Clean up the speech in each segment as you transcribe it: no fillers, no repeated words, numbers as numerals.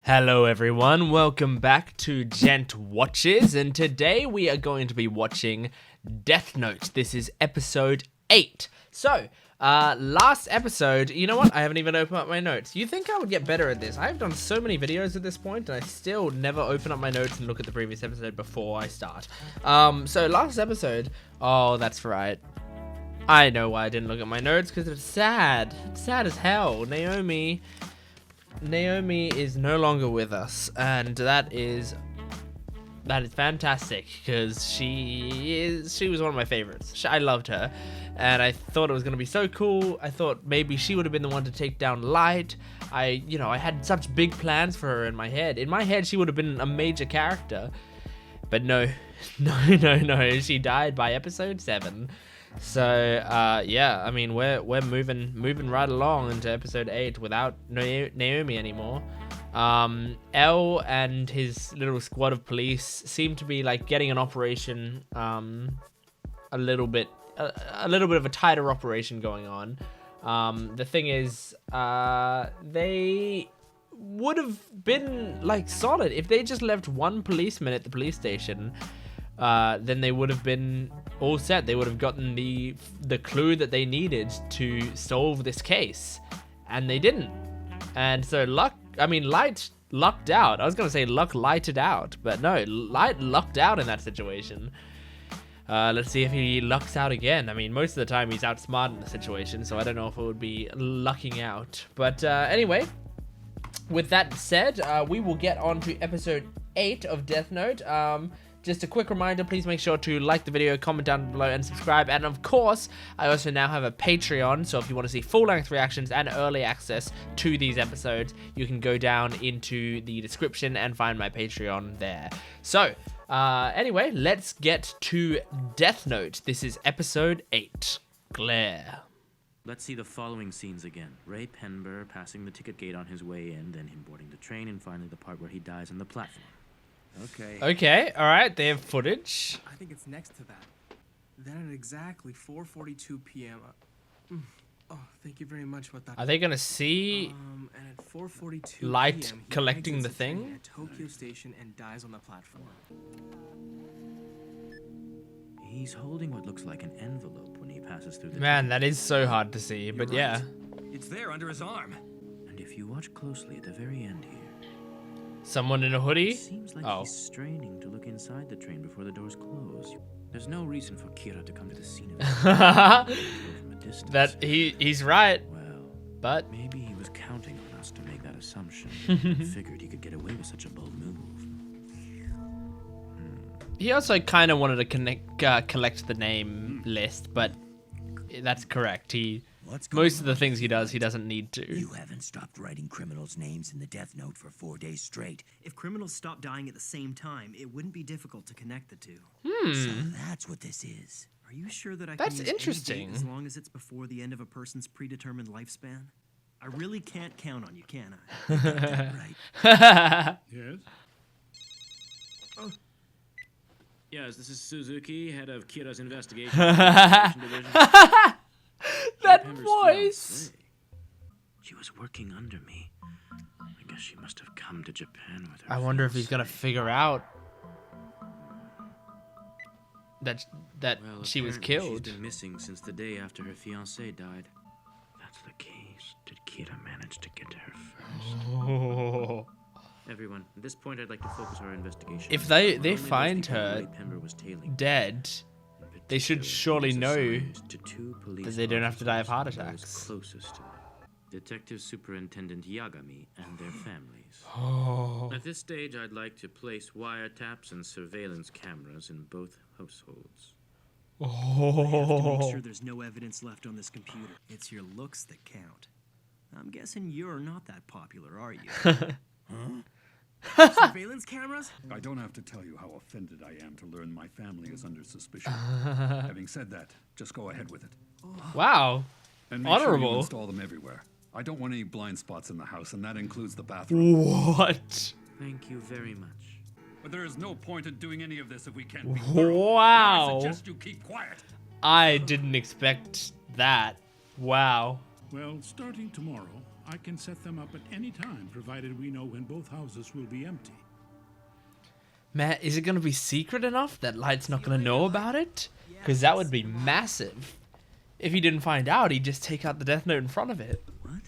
Hello everyone, welcome back to Gent Watches, and today we are going to be watching Death Note. This is episode 8. So, last episode, you know what? I haven't even opened up my notes. You think I would get better at this? I've done so many videos at this point, and I still never open up my notes and look at the previous episode before I start. So last episode, oh, that's right. I know why I didn't look at my notes, because it's sad. It's sad as hell. Naomi is no longer with us, and that is fantastic, because she was one of my favorites. I loved her, and I thought it was going to be so cool. I thought maybe she would have been the one to take down Light. I had such big plans for her in my head. In my head, she would have been a major character, but no, she died by episode 7. So yeah, I mean we're moving right along into episode 8 without Naomi anymore. L and his little squad of police seem to be like getting an operation, a little bit of a tighter operation going on. The thing is, they would have been like solid if they just left one policeman at the police station. Then they would have been all set. They would have gotten the clue that they needed to solve this case, and they didn't. And so Light lucked out. I was gonna say Luck lighted out, but no, Light lucked out in that situation. Let's see if he lucks out again. I mean, most of the time he's outsmarted in the situation, so I don't know if it would be lucking out. But anyway, with that said, we will get on to episode 8 of Death Note. Just a quick reminder, please make sure to like the video, comment down below, and subscribe. And of course, I also now have a Patreon, so if you want to see full-length reactions and early access to these episodes, you can go down into the description and find my Patreon there. So, anyway, let's get to Death Note. This is episode 8, Glare. Let's see the following scenes again. Ray Penber passing the ticket gate on his way in, then him boarding the train, and finally the part where he dies on the platform. Okay, alright, they have footage. I think it's next to that. Then at exactly 4:42 p.m. Oh, thank you very much, Wataru. Are they gonna see And at 4:42 Light p.m., he collecting exits the a train thing? at Tokyo Station and dies on the platform. He's holding what looks like an envelope when he passes through the Man, ticket. that is so hard to see, but You're yeah. right. It's there under his arm. And if you watch closely at the very end here, Someone in a hoodie? it seems like Oh. he's straining to look inside the train before the doors close. There's no reason for Kira to come to the scene of it from a distance. That he's right, Well, but maybe he was counting on us to make that assumption. Figured he could get away with such a bold move. he also kind of wanted to collect the name list, but that's correct. Most of the things he does, he doesn't need to. You haven't stopped writing criminals' names in the Death Note for 4 days straight. If criminals stopped dying at the same time, it wouldn't be difficult to connect the two. So that's what this is. Are you sure that I That's can use any interesting. date as long as it's before the end of a person's predetermined lifespan? I really can't count on you, can I? Right. Yes? Yes, this is Suzuki, head of Kira's investigation. That voice! She was working under me. I guess she must have come to Japan with her. I wonder if he's gonna figure out that Well, she was apparently killed. She's been missing since the day after her fiancé died. That's the case. Did Kira manage to get to her first? Everyone, at this point, I'd like to focus our investigation. If they on the find investigator her Ray Penber was tailing. Dead, they should surely know that they don't have to die of heart those attacks. Closest to her. Detective Superintendent Yagami and their families. Oh. At this stage, I'd like to place wiretaps and surveillance cameras in both households. I have to make Oh. sure there's no evidence left on this computer. It's your looks that count. I'm guessing you're not that popular, are you? Surveillance cameras? I don't have to tell you how offended I am to learn my family is under suspicion. Having said that, just go ahead with it. Wow. And make sure Honorable. you install them everywhere. I don't want any blind spots in the house, and that includes the bathroom. What? Thank you very much. But there is no point in doing any of this if we can't be thorough. Wow. I suggest you keep quiet. I didn't expect that. Wow. Well, starting tomorrow, I can set them up at any time, provided we know when both houses will be empty. Man, is it gonna be secret enough that Light's not gonna know about it? Because that would be massive. If he didn't find out, he'd just take out the Death Note in front of it. What?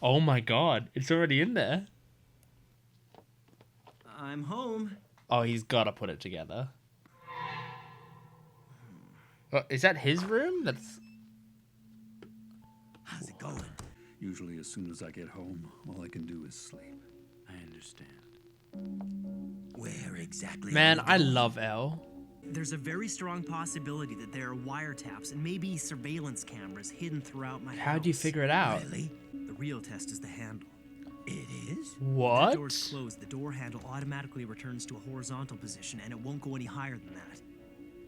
Oh my god, it's already in there. I'm home. Oh, he's gotta put it together. Oh, is that his room? That's... How's it going? Usually as soon as I get home, all I can do is sleep. I understand. Where exactly? Man, are you I going? love Elle. There's a very strong possibility that there are wiretaps and maybe surveillance cameras hidden throughout my house. How'd you figure it out? Really? The real test is the handle. It is? If the What? door's closed, the door handle automatically returns to a horizontal position and it won't go any higher than that.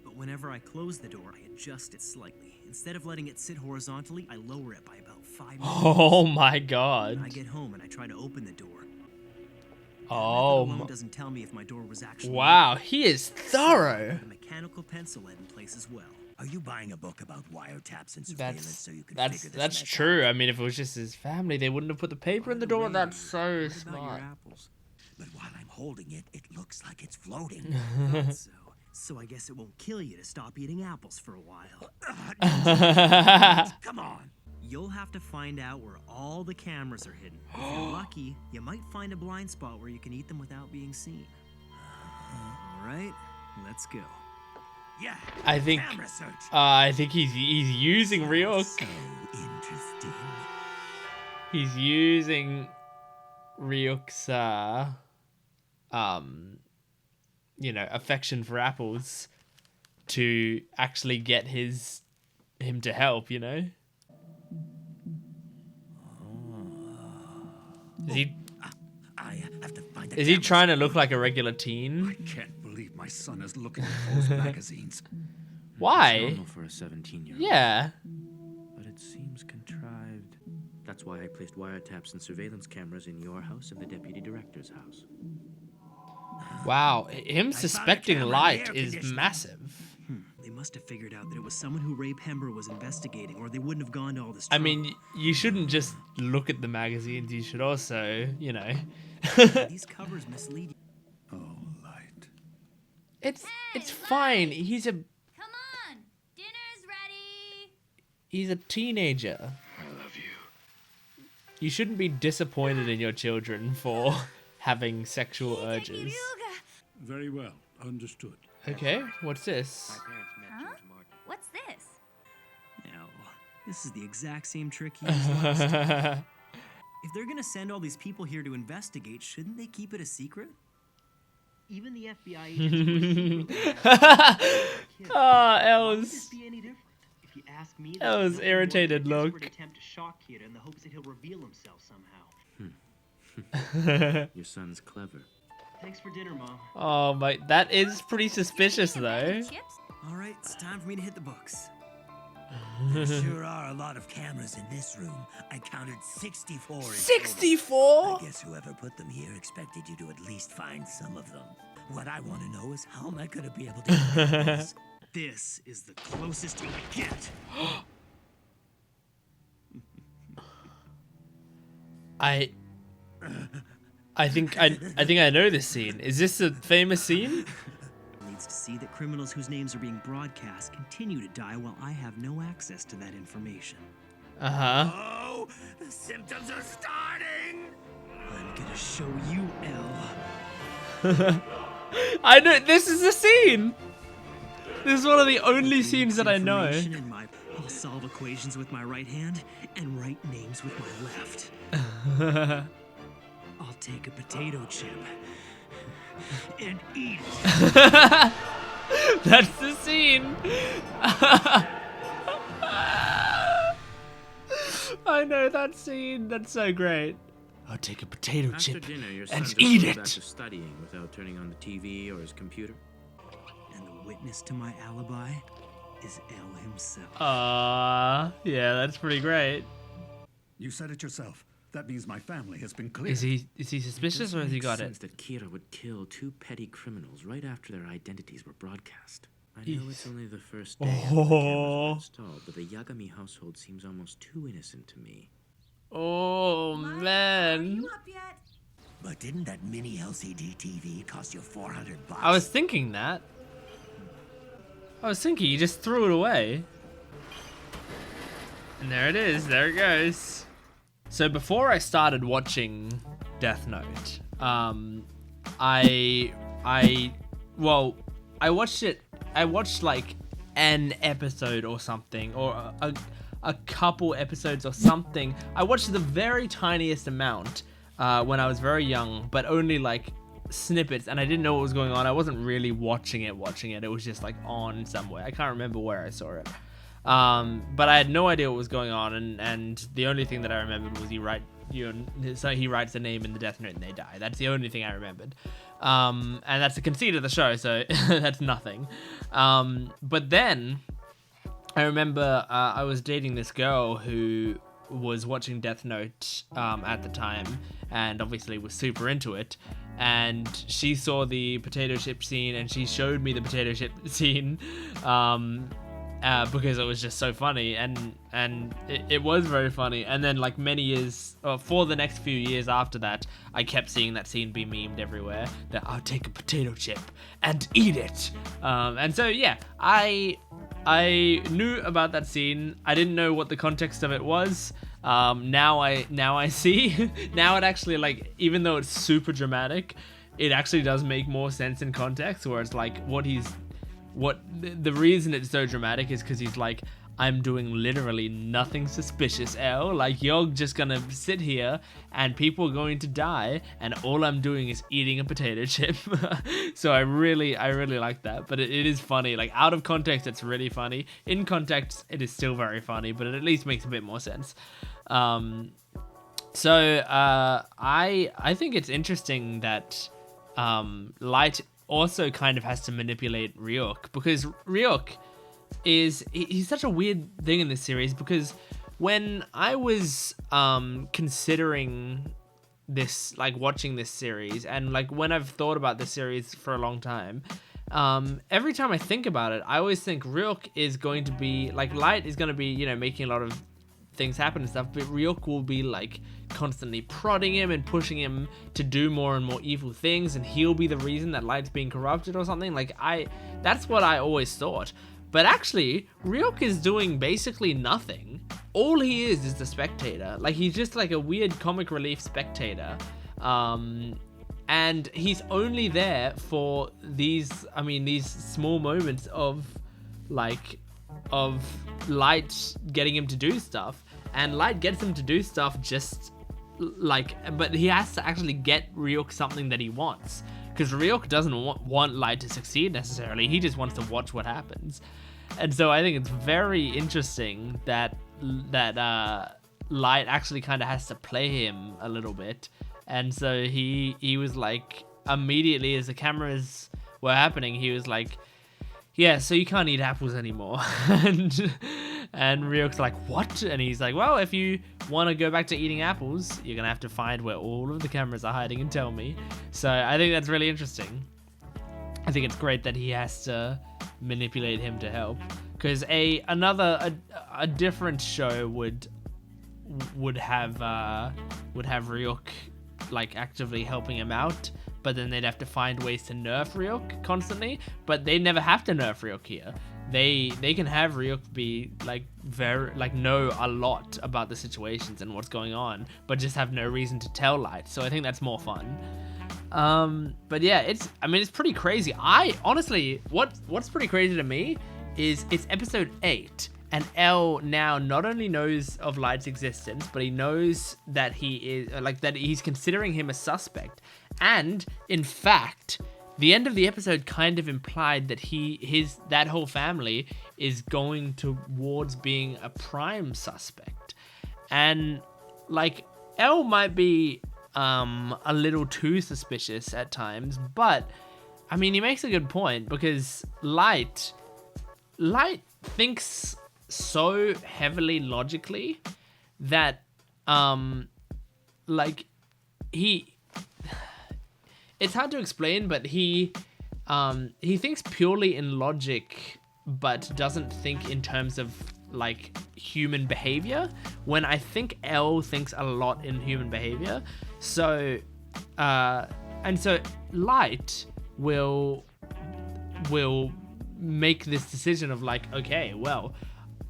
But whenever I close the door, I adjust it slightly. Instead of letting it sit horizontally, I lower it by about 5 millimeters. Oh my god. I get home and I try to open the door. Oh, That alone doesn't tell me if my door was actually wow, open. he is thorough. The mechanical pencil lead in place as well. Are you buying a book about wiretaps and surveillance so you can That's figure this mess true. out? I mean, if it was just his family, they wouldn't have put the paper in the door. That's so What about your smart. apples? But while I'm holding it, it looks like it's floating. Thought so. So I guess it won't kill you to stop eating apples for a while. Come on. You'll have to find out where all the cameras are hidden. If you're lucky, you might find a blind spot where you can eat them without being seen. All right, let's go. Yeah. I think Camera search. I think he's using Ryuk. So interesting. He's using Ryuk's you know, affection for apples to actually get him to help, you know? I have to find. Is he trying to look like a regular I teen? can't believe my son is looking at those magazines. It's Why? normal for a 17-year-old. Yeah. But it seems contrived. That's why I placed wiretaps and surveillance cameras in your house and the deputy director's house. Wow, him suspecting camera in the Light air is conditioner. massive. They must have figured out that it was someone who Ray Pember was investigating, or they wouldn't have gone to all this I trouble. mean, you shouldn't just look at the magazines. You should also, you know, These covers mislead you. Oh, Light. it's fine. He's a Come on, dinner's ready. teenager. I love you. You shouldn't be disappointed in your children for having sexual urges. Very well. Understood. Okay, what's this? Parents met Huh? George Martin. What's this? Now, this is the exact same trick he used last time. If they're gonna send all these people here to investigate, shouldn't they keep it a secret? Even the FBI agents were secretly Ah, Why would this Els. be any different? If you ask me, That was nothing more than irritated a desperate look. attempt to shock Kira in the hopes that he'll reveal himself somehow. Your son's clever. Thanks for dinner, Mom. Oh my, that is pretty suspicious though. Chips? All right, it's time for me to hit the books. There sure are a lot of cameras in this room. I counted 64. in total. 64? I guess whoever put them here expected you to at least find some of them. What I want to know is how am I going to be able to get this? This is the closest you'll get. I think I know this scene. Is this a famous scene? Needs to see that criminals whose names are being broadcast continue to die while I have no access to that information. Uh-huh. Oh, the symptoms are starting! I'm gonna show you, Elle. I know this is the scene. This is one of the only scenes that I know. Information in my- I'll solve equations with my right hand and write names with my left. I'll take a potato chip and eat it. That's the scene. I know that scene. That's so great. I'll take a potato After chip dinner, your and son eat just goes back it. to studying without turning on the TV or his computer. And the witness to my alibi is Elle himself. Yeah, that's pretty great. You said it yourself. That means my family has been cleared. Is he suspicious or has he Makes got sense it? that Kira would kill two petty criminals right after their identities were broadcast. I know it's only the first day after the cameras were installed, but the Yagami household seems almost too innocent to me. Oh man. up yet? But didn't that mini LCD TV cost you $400? I was thinking that. I was thinking you just threw it away. And there it is. There it goes. So before I started watching Death Note, I watched it. I watched like an episode or something, or a couple episodes or something. I watched the very tiniest amount when I was very young, but only like snippets, and I didn't know what was going on. I wasn't really watching it. It was just like on somewhere. I can't remember where I saw it. But I had no idea what was going on, and the only thing that I remembered was he writes the name in the Death Note and they die. That's the only thing I remembered. And that's the conceit of the show, so that's nothing. But then I remember I was dating this girl who was watching Death Note at the time, and obviously was super into it. And she saw the potato chip scene, and she showed me the potato chip scene because it was just so funny, and it was very funny. And then like many years, for the next few years after that, I kept seeing that scene be memed everywhere, that I'll take a potato chip and eat it. And so yeah, I knew about that scene. I didn't know what the context of it was. Now I see. Now it actually, like, even though it's super dramatic, it actually does make more sense in context, where it's like the reason it's so dramatic is because he's like, I'm doing literally nothing suspicious, L. Like, you're just gonna sit here and people are going to die, and all I'm doing is eating a potato chip. So I really like that. But it is funny. Like, out of context, it's really funny. In context, it is still very funny, but it at least makes a bit more sense. I think it's interesting that Light also kind of has to manipulate Ryuk, because Ryuk he's such a weird thing in this series, because when I was considering this, like watching this series, and like when I've thought about this series for a long time, every time I think about it, I always think Ryuk is going to be like, Light is going to be, you know, making a lot of things happen and stuff, but Ryuk will be like constantly prodding him and pushing him to do more and more evil things, and he'll be the reason that Light's being corrupted or something. Like, that's what I always thought. But actually, Ryuk is doing basically nothing. All he is the spectator. Like, he's just like a weird comic relief spectator. And he's only there for these small moments of Light getting him to do stuff. And Light gets him to do stuff just like, but he has to actually get Ryuk something that he wants. Because Ryuk doesn't want Light to succeed necessarily. He just wants to watch what happens. And so I think it's very interesting that Light actually kind of has to play him a little bit. And so he was like, immediately as the cameras were happening, he was like, yeah, so you can't eat apples anymore. And Ryuk's like, what? And he's like, well, if you want to go back to eating apples, you're going to have to find where all of the cameras are hiding and tell me. So I think that's really interesting. I think it's great that he has to manipulate him to help. Because a different show would have Ryuk like actively helping him out, but then they'd have to find ways to nerf Ryuk constantly. But they never have to nerf Ryuk here. They can have Ryuk be like know a lot about the situations and what's going on, but just have no reason to tell Light. So I think that's more fun. But yeah, it's pretty crazy. I honestly, what's pretty crazy to me is it's episode 8, and L now not only knows of Light's existence, but he knows that he is that he's considering him a suspect. And in fact, the end of the episode kind of implied that that whole family is going towards being a prime suspect. And like, L might be a little too suspicious at times, but I mean, he makes a good point, because Light thinks so heavily logically that it's hard to explain, but he thinks purely in logic, but doesn't think in terms of like human behavior, when I think L thinks a lot in human behavior. So and so Light will make this decision of like, okay, well,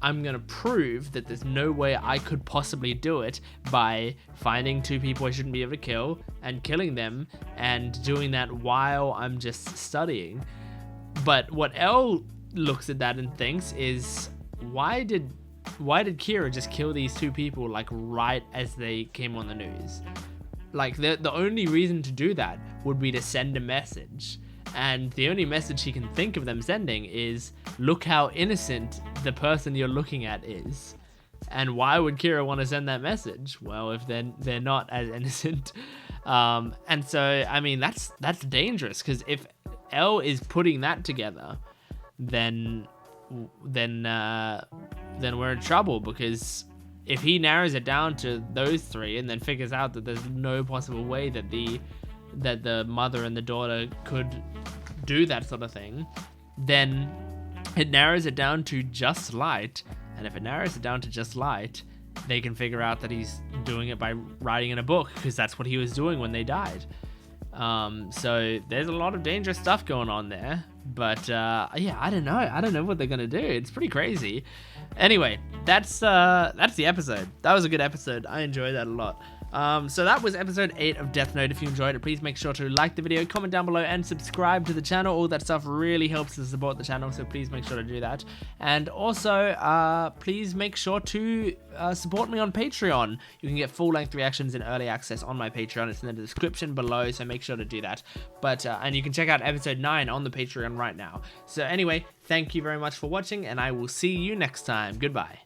I'm gonna prove that there's no way I could possibly do it by finding two people I shouldn't be able to kill and killing them, and doing that while I'm just studying. But what L looks at that and thinks is, why did Kira just kill these two people like right as they came on the news? Like the only reason to do that would be to send a message. And the only message he can think of them sending is, look how innocent the person you're looking at is. And why would Kira want to send that message? Well, if they're not as innocent. And so, I mean, that's dangerous, because if L is putting that together, then we're in trouble, because if he narrows it down to those three and then figures out that there's no possible way that the mother and the daughter could do that sort of thing, then it narrows it down to just Light. And if it narrows it down to just Light, they can figure out that he's doing it by writing in a book, because that's what he was doing when they died. So there's a lot of dangerous stuff going on there. But yeah, I don't know what they're gonna do. It's pretty crazy. Anyway, that's the episode. That was a good episode. I enjoyed that a lot. So that was episode 8 of Death Note. If you enjoyed it, please make sure to like the video, comment down below, and subscribe to the channel. All that stuff really helps to support the channel, so please make sure to do that. And also, please make sure to support me on Patreon. You can get full-length reactions and early access on my Patreon. It's in the description below, so make sure to do that. But and you can check out episode 9 on the Patreon right now. So anyway, thank you very much for watching, and I will see you next time. Goodbye.